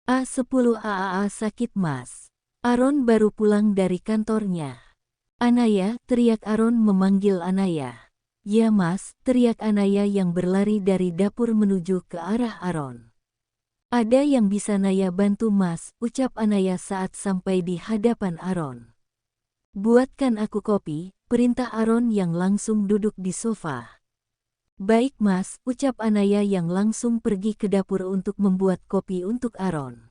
A10 AAA sakit mas. Aaron baru pulang dari kantornya. Anaya, teriak Aaron memanggil Anaya. Ya mas, teriak Anaya yang berlari dari dapur menuju ke arah Aaron. Ada yang bisa Naya bantu mas, ucap Anaya saat sampai di hadapan Aaron. Buatkan aku kopi, perintah Aaron yang langsung duduk di sofa. Baik mas, ucap Anaya yang langsung pergi ke dapur untuk membuat kopi untuk Aaron.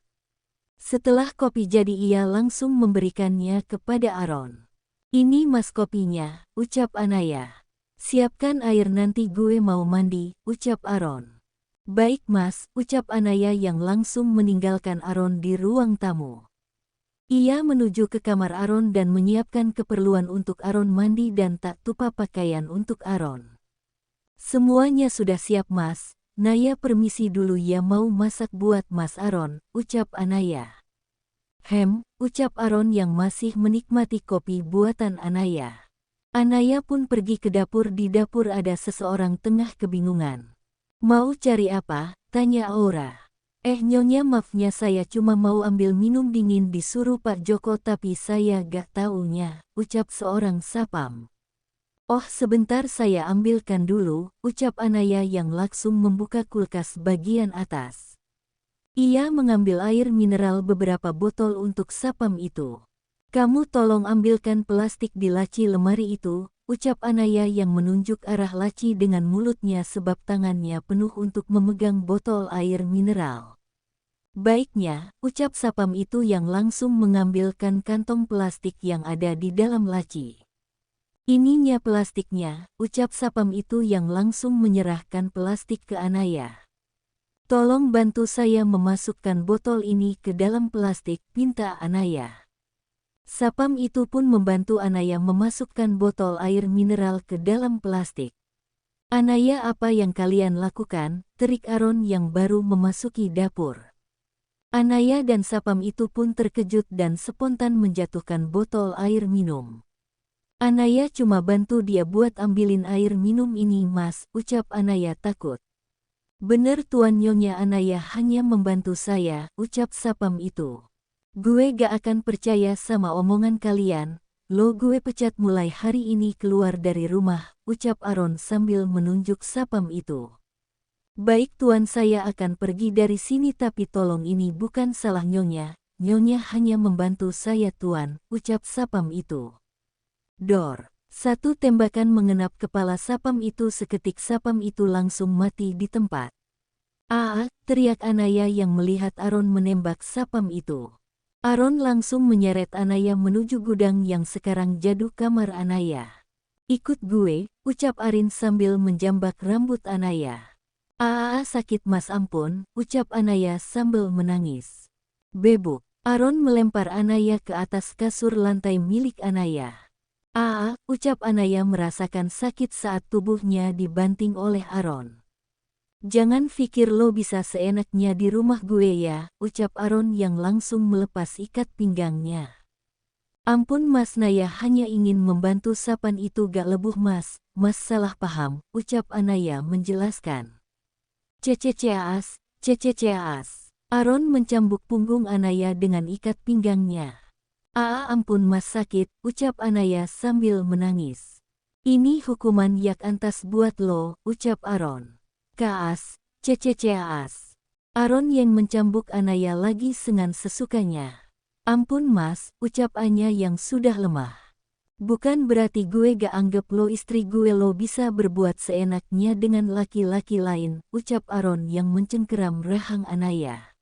Setelah kopi jadi ia langsung memberikannya kepada Aaron. Ini mas kopinya, ucap Anaya. Siapkan air nanti gue mau mandi, ucap Aaron. Baik mas, ucap Anaya yang langsung meninggalkan Aaron di ruang tamu. Ia menuju ke kamar Aaron dan menyiapkan keperluan untuk Aaron mandi dan tak lupa pakaian untuk Aaron. Semuanya sudah siap mas, Naya permisi dulu ya mau masak buat mas Aaron, ucap Anaya. Ucap Aaron yang masih menikmati kopi buatan Anaya. Anaya pun pergi ke dapur. Di dapur ada seseorang tengah kebingungan. Mau cari apa? Tanya Aura. Nyonya maafnya saya cuma mau ambil minum dingin disuruh Pak Joko tapi saya gak taunya, ucap seorang sapam. Oh sebentar saya ambilkan dulu, ucap Anaya yang langsung membuka kulkas bagian atas. Ia mengambil air mineral beberapa botol untuk sapam itu. Kamu tolong ambilkan plastik di laci lemari itu, ucap Anaya yang menunjuk arah laci dengan mulutnya sebab tangannya penuh untuk memegang botol air mineral. Baiknya, ucap sapam itu yang langsung mengambilkan kantong plastik yang ada di dalam laci. Ininya plastiknya, ucap sapam itu yang langsung menyerahkan plastik ke Anaya. Tolong bantu saya memasukkan botol ini ke dalam plastik, pinta Anaya. Sapam itu pun membantu Anaya memasukkan botol air mineral ke dalam plastik. Anaya apa yang kalian lakukan, terik Aaron yang baru memasuki dapur. Anaya dan sapam itu pun terkejut dan spontan menjatuhkan botol air minum. Anaya cuma bantu dia buat ambilin air minum ini mas, ucap Anaya takut. Bener tuan nyonya Anaya hanya membantu saya, ucap sapam itu. Gue gak akan percaya sama omongan kalian, lo gue pecat mulai hari ini keluar dari rumah, ucap Aaron sambil menunjuk sapam itu. Baik tuan saya akan pergi dari sini tapi tolong ini bukan salah nyonya hanya membantu saya tuan, ucap sapam itu. Dor. Satu tembakan mengenap kepala sapam itu seketik sapam itu langsung mati di tempat. Teriak Anaya yang melihat Aaron menembak sapam itu. Aaron langsung menyeret Anaya menuju gudang yang sekarang jadi kamar Anaya. Ikut gue, ucap Arin sambil menjambak rambut Anaya. Sakit mas ampun, ucap Anaya sambil menangis. Bebuk. Aaron melempar Anaya ke atas kasur lantai milik Anaya. Ucap Anaya merasakan sakit saat tubuhnya dibanting oleh Aaron. Jangan pikir lo bisa seenaknya di rumah gue ya, ucap Aaron yang langsung melepas ikat pinggangnya. Ampun mas Naya hanya ingin membantu sapan itu gak lebuh mas salah paham, ucap Anaya menjelaskan. Ceceas. Aaron mencambuk punggung Anaya dengan ikat pinggangnya. Ampun mas sakit, ucap Anaya sambil menangis. Ini hukuman yak antas buat lo, ucap Aaron. Ceceas. Aaron yang mencambuk Anaya lagi dengan sesukanya. Ampun mas, ucap Anya yang sudah lemah. Bukan berarti gue gak anggap lo istri gue lo bisa berbuat seenaknya dengan laki-laki lain, ucap Aaron yang mencengkeram rahang Anaya.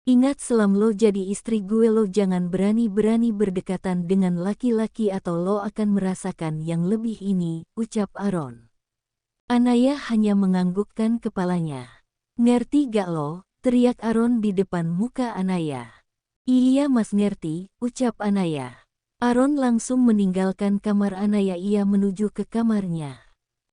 Ingat selam lo jadi istri gue lo jangan berani-berani berdekatan dengan laki-laki atau lo akan merasakan yang lebih ini, ucap Aaron. Anaya hanya menganggukkan kepalanya. Ngerti gak lo? Teriak Aaron di depan muka Anaya. Iya mas ngerti, ucap Anaya. Aaron langsung meninggalkan kamar Anaya ia menuju ke kamarnya.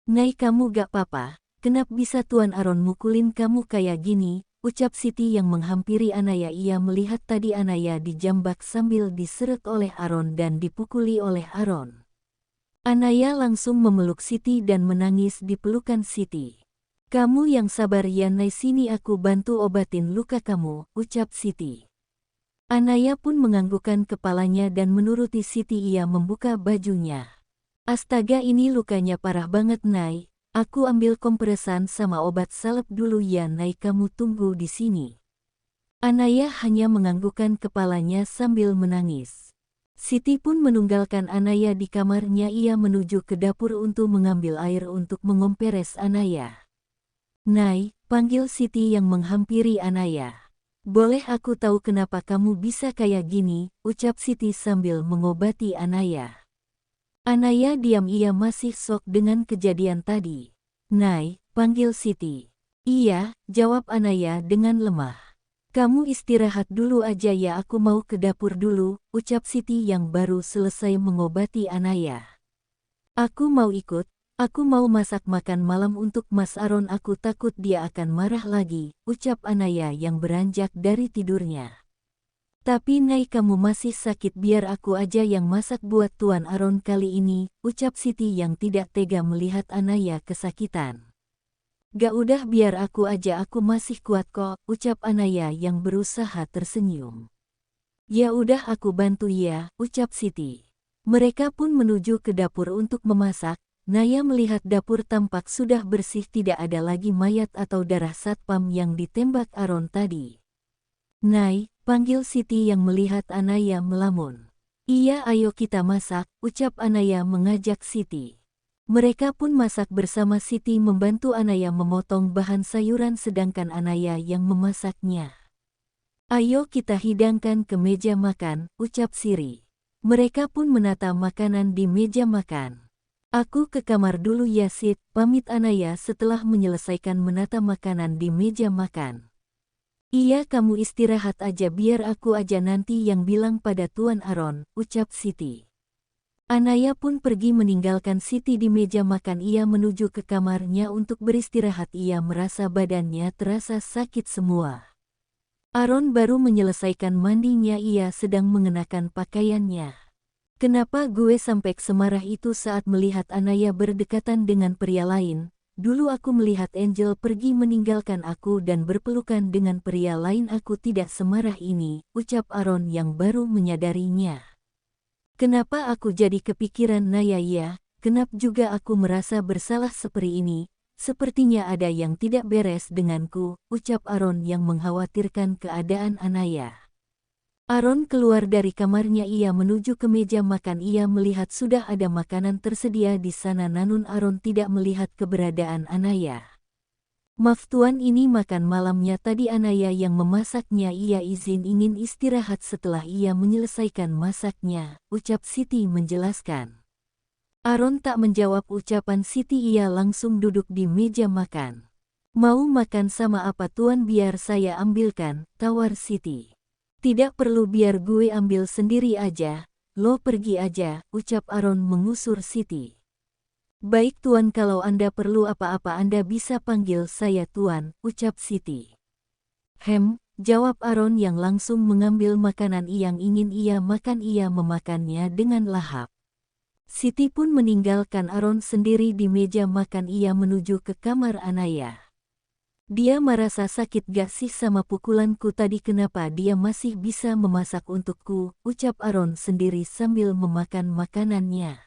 Nay kamu gak apa-apa, kenapa bisa tuan Aaron mukulin kamu kayak gini? Ucap Siti yang menghampiri Anaya ia melihat tadi Anaya dijambak sambil diseret oleh Aaron dan dipukuli oleh Aaron. Anaya langsung memeluk Siti dan menangis di pelukan Siti. Kamu yang sabar ya Nay, sini aku bantu obatin luka kamu, ucap Siti. Anaya pun menganggukkan kepalanya dan menuruti Siti. Ia membuka bajunya. Astaga, ini lukanya parah banget Nay, aku ambil kompresan sama obat salep dulu ya Nay, kamu tunggu di sini. Anaya hanya menganggukkan kepalanya sambil menangis. Siti pun meninggalkan Anaya di kamarnya. Ia menuju ke dapur untuk mengambil air untuk mengompres Anaya. Nay, panggil Siti yang menghampiri Anaya. Boleh aku tahu kenapa kamu bisa kayak gini, ucap Siti sambil mengobati Anaya. Anaya diam, ia masih shock dengan kejadian tadi. Nay, panggil Siti. Iya, jawab Anaya dengan lemah. Kamu istirahat dulu aja ya, aku mau ke dapur dulu, ucap Siti yang baru selesai mengobati Anaya. Aku mau ikut. Aku mau masak makan malam untuk Mas Aron, aku takut dia akan marah lagi, ucap Anaya yang beranjak dari tidurnya. Tapi Nay, kamu masih sakit, biar aku aja yang masak buat Tuan Aron kali ini, ucap Siti yang tidak tega melihat Anaya kesakitan. Gak, udah biar aku aja, aku masih kuat kok, ucap Anaya yang berusaha tersenyum. Ya udah aku bantu ya, ucap Siti. Mereka pun menuju ke dapur untuk memasak. Naya melihat dapur tampak sudah bersih, tidak ada lagi mayat atau darah satpam yang ditembak Aron tadi. Nay, panggil Siti yang melihat Anaya melamun. Iya, ayo kita masak, ucap Anaya mengajak Siti. Mereka pun masak bersama. Siti membantu Anaya memotong bahan sayuran sedangkan Anaya yang memasaknya. Ayo kita hidangkan ke meja makan, ucap Siri. Mereka pun menata makanan di meja makan. Aku ke kamar dulu ya Sid, pamit Anaya setelah menyelesaikan menata makanan di meja makan. Iya, kamu istirahat aja, biar aku aja nanti yang bilang pada Tuan Aron, ucap Siti. Anaya pun pergi meninggalkan Siti di meja makan. Ia menuju ke kamarnya untuk beristirahat. Ia merasa badannya terasa sakit semua. Aron baru menyelesaikan mandinya, ia sedang mengenakan pakaiannya. Kenapa gue sampai semarah itu saat melihat Anaya berdekatan dengan pria lain? Dulu aku melihat Angel pergi meninggalkan aku dan berpelukan dengan pria lain, aku tidak semarah ini, ucap Aron yang baru menyadarinya. Kenapa aku jadi kepikiran Naya ya? Kenapa juga aku merasa bersalah seperti ini? Sepertinya ada yang tidak beres denganku, ucap Aron yang mengkhawatirkan keadaan Anaya. Aron keluar dari kamarnya, ia menuju ke meja makan. Ia melihat sudah ada makanan tersedia di sana, namun Aron tidak melihat keberadaan Anaya. Maaf Tuan, ini makan malamnya tadi Anaya yang memasaknya, ia izin ingin istirahat setelah ia menyelesaikan masaknya, ucap Siti menjelaskan. Aron tak menjawab ucapan Siti, ia langsung duduk di meja makan. Mau makan sama apa Tuan? Biar saya ambilkan, tawar Siti. Tidak perlu, biar gue ambil sendiri aja, lo pergi aja, ucap Aron mengusur Siti. Baik Tuan, kalau Anda perlu apa-apa Anda bisa panggil saya Tuan, ucap Siti. Jawab Aron yang langsung mengambil makanan yang ingin ia makan. Ia memakannya dengan lahap. Siti pun meninggalkan Aron sendiri di meja makan. Ia menuju ke kamar Anaya. Dia merasa sakit gak sih sama pukulanku tadi, kenapa dia masih bisa memasak untukku, ucap Aron sendiri sambil memakan makanannya.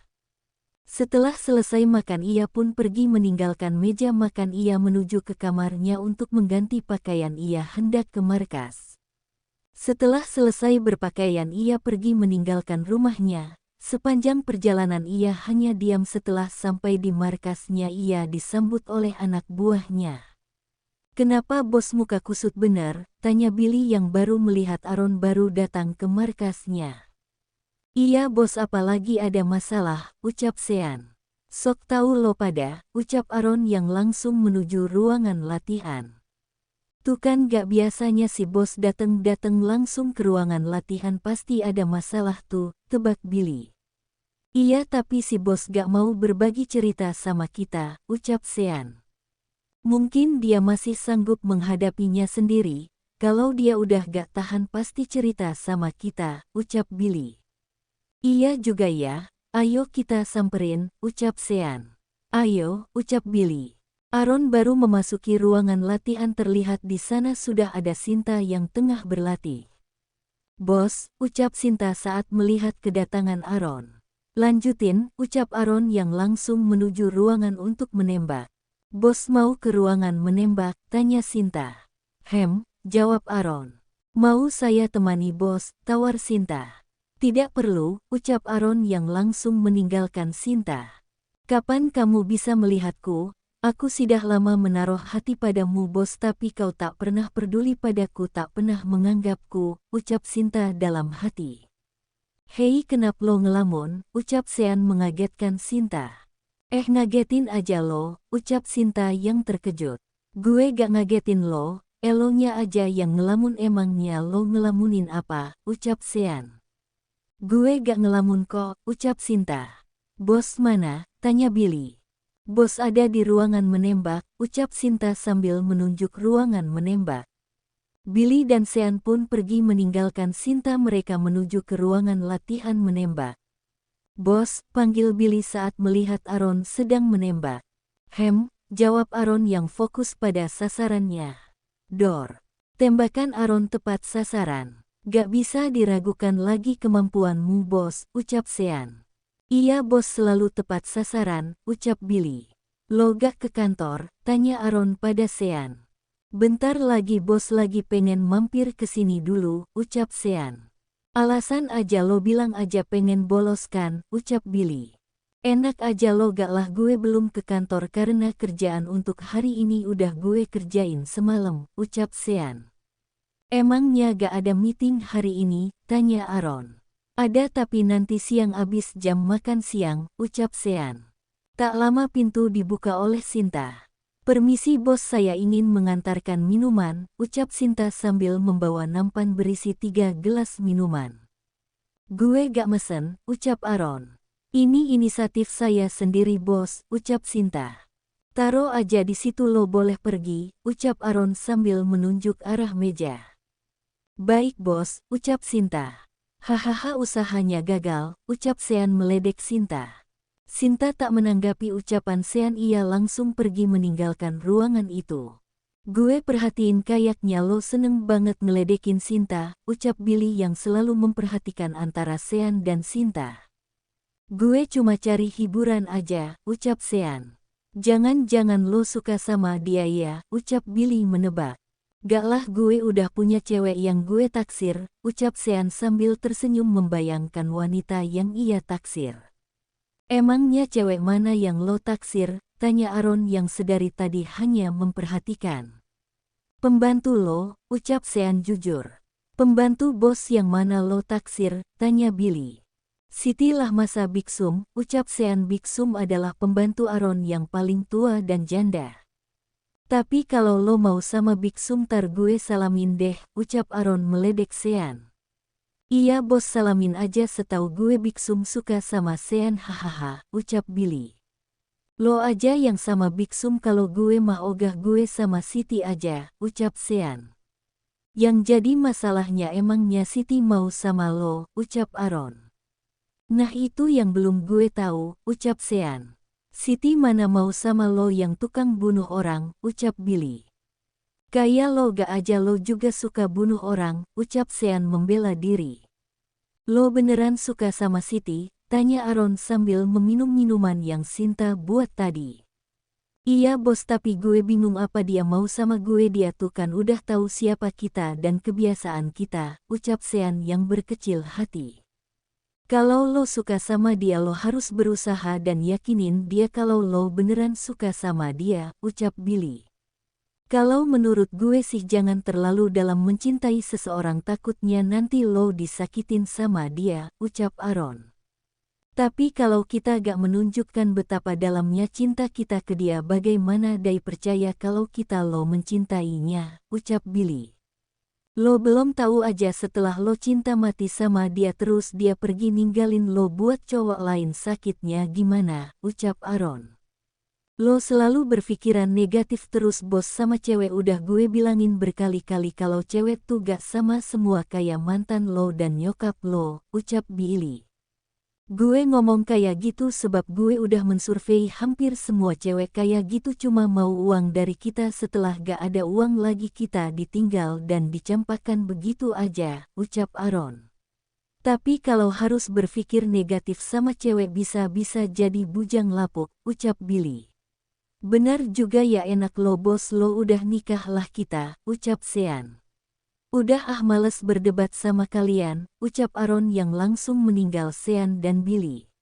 Setelah selesai makan ia pun pergi meninggalkan meja makan. Ia menuju ke kamarnya untuk mengganti pakaian. Ia hendak ke markas. Setelah selesai berpakaian ia pergi meninggalkan rumahnya. Sepanjang perjalanan ia hanya diam. Setelah sampai di markasnya ia disambut oleh anak buahnya. Kenapa bos muka kusut benar? Tanya Billy yang baru melihat Aron baru datang ke markasnya. Iya bos, apalagi ada masalah, ucap Sean. Sok tahu lo pada, ucap Aron yang langsung menuju ruangan latihan. Tuh kan gak biasanya si bos dateng langsung ke ruangan latihan, pasti ada masalah tuh, tebak Billy. Iya tapi si bos gak mau berbagi cerita sama kita, ucap Sean. Mungkin dia masih sanggup menghadapinya sendiri, kalau dia udah gak tahan pasti cerita sama kita, ucap Billy. Iya juga ya, ayo kita samperin, ucap Sean. Ayo, ucap Billy. Aaron baru memasuki ruangan latihan, terlihat di sana sudah ada Sinta yang tengah berlatih. "Bos," ucap Sinta saat melihat kedatangan Aaron. "Lanjutin," ucap Aaron yang langsung menuju ruangan untuk menembak. "Bos mau ke ruangan menembak?" tanya Sinta. Jawab Aaron. "Mau saya temani bos?" tawar Sinta. "Tidak perlu," ucap Aaron yang langsung meninggalkan Sinta. "Kapan kamu bisa melihatku? Aku sudah lama menaruh hati padamu bos, tapi kau tak pernah peduli padaku, tak pernah menganggapku," ucap Sinta dalam hati. "Hei, kenapa lo ngelamun?" ucap Sean mengagetkan Sinta. Ngagetin aja lo," ucap Sinta yang terkejut. "Gue gak ngagetin lo, elonya aja yang ngelamun." "Emangnya lo ngelamunin apa?" ucap Sean. "Gue gak ngelamun kok," ucap Sinta. "Bos mana?" tanya Billy. "Bos ada di ruangan menembak," ucap Sinta sambil menunjuk ruangan menembak. Billy dan Sean pun pergi meninggalkan Sinta, mereka menuju ke ruangan latihan menembak. "Bos," panggil Billy saat melihat Aaron sedang menembak. Jawab Aaron yang fokus pada sasarannya. "Dor." Tembakan Aaron tepat sasaran. "Gak bisa diragukan lagi kemampuanmu bos," ucap Sean. "Iya bos, selalu tepat sasaran," ucap Billy. "Lo gak ke kantor?" tanya Aaron pada Sean. "Bentar lagi bos, lagi pengen mampir ke sini dulu," ucap Sean. "Alasan aja lo, bilang aja pengen bolos kan," ucap Billy. "Enak aja lo, gak lah, gue belum ke kantor karena kerjaan untuk hari ini udah gue kerjain semalam," ucap Sean. "Emangnya gak ada meeting hari ini?" tanya Aaron. "Ada, tapi nanti siang abis jam makan siang," ucap Sean. Tak lama pintu dibuka oleh Sinta. "Permisi bos, saya ingin mengantarkan minuman," ucap Sinta sambil membawa nampan berisi 3 gelas minuman. "Gue gak mesen," ucap Aaron. "Ini inisiatif saya sendiri bos," ucap Sinta. "Taruh aja di situ, lo boleh pergi," ucap Aaron sambil menunjuk arah meja. "Baik bos," ucap Sinta. "Hahaha, usahanya gagal," ucap Sean meledek Sinta. Sinta tak menanggapi ucapan Sean, ia langsung pergi meninggalkan ruangan itu. "Gue perhatiin kayaknya lo seneng banget ngeledekin Sinta," ucap Billy yang selalu memperhatikan antara Sean dan Sinta. "Gue cuma cari hiburan aja," ucap Sean. "Jangan-jangan lo suka sama dia ya?" ucap Billy menebak. "Gak lah, gue udah punya cewek yang gue taksir," ucap Sean sambil tersenyum membayangkan wanita yang ia taksir. "Emangnya cewek mana yang lo taksir?" tanya Aaron yang sedari tadi hanya memperhatikan. "Pembantu lo," ucap Sean jujur. "Pembantu bos yang mana lo taksir?" tanya Billy. "Siti lah, masa Biksum," ucap Sean. Biksum adalah pembantu Aaron yang paling tua dan janda. "Tapi kalau lo mau sama Biksum, tar gue salamin deh," ucap Aaron meledek Sean. "Iya bos, salamin aja, setahu gue Biksum suka sama Sean." "Hahaha," ucap Billy. "Lo aja yang sama Biksum, kalau gue mah ogah gue sama Siti aja," ucap Sean. "Yang jadi masalahnya emangnya Siti mau sama lo?" ucap Aaron. "Nah itu yang belum gue tahu," ucap Sean. "Siti mana mau sama lo yang tukang bunuh orang," ucap Billy. "Kayak lo gak aja lo juga suka bunuh orang," ucap Sean membela diri. "Lo beneran suka sama Siti?" tanya Aaron sambil meminum minuman yang Sinta buat tadi. "Iya bos, tapi gue bingung apa dia mau sama gue, dia tuh kan udah tahu siapa kita dan kebiasaan kita," ucap Sean yang berkecil hati. "Kalau lo suka sama dia, lo harus berusaha dan yakinin dia kalau lo beneran suka sama dia," ucap Billy. "Kalau menurut gue sih jangan terlalu dalam mencintai seseorang, takutnya nanti lo disakitin sama dia," ucap Aaron. "Tapi kalau kita gak menunjukkan betapa dalamnya cinta kita ke dia, bagaimana dai percaya kalau kita lo mencintainya," ucap Billy. "Lo belum tahu aja, setelah lo cinta mati sama dia terus dia pergi ninggalin lo buat cowok lain, sakitnya gimana," ucap Aaron. "Lo selalu berpikiran negatif terus bos sama cewek, udah gue bilangin berkali-kali kalau cewek tuh gak sama semua kayak mantan lo dan nyokap lo," ucap Billy. Gue ngomong kayak gitu sebab gue udah mensurvei hampir semua cewek kayak gitu cuma mau uang dari kita setelah gak ada uang lagi kita ditinggal dan dicampakkan begitu aja, ucap Aaron. Tapi kalau harus berpikir negatif sama cewek bisa-bisa jadi bujang lapuk, ucap Billy. Benar juga ya enak lo bos lo udah nikah lah kita, ucap Sean. Udah males berdebat sama kalian, ucap Aaron yang langsung meninggal Sean dan Billy.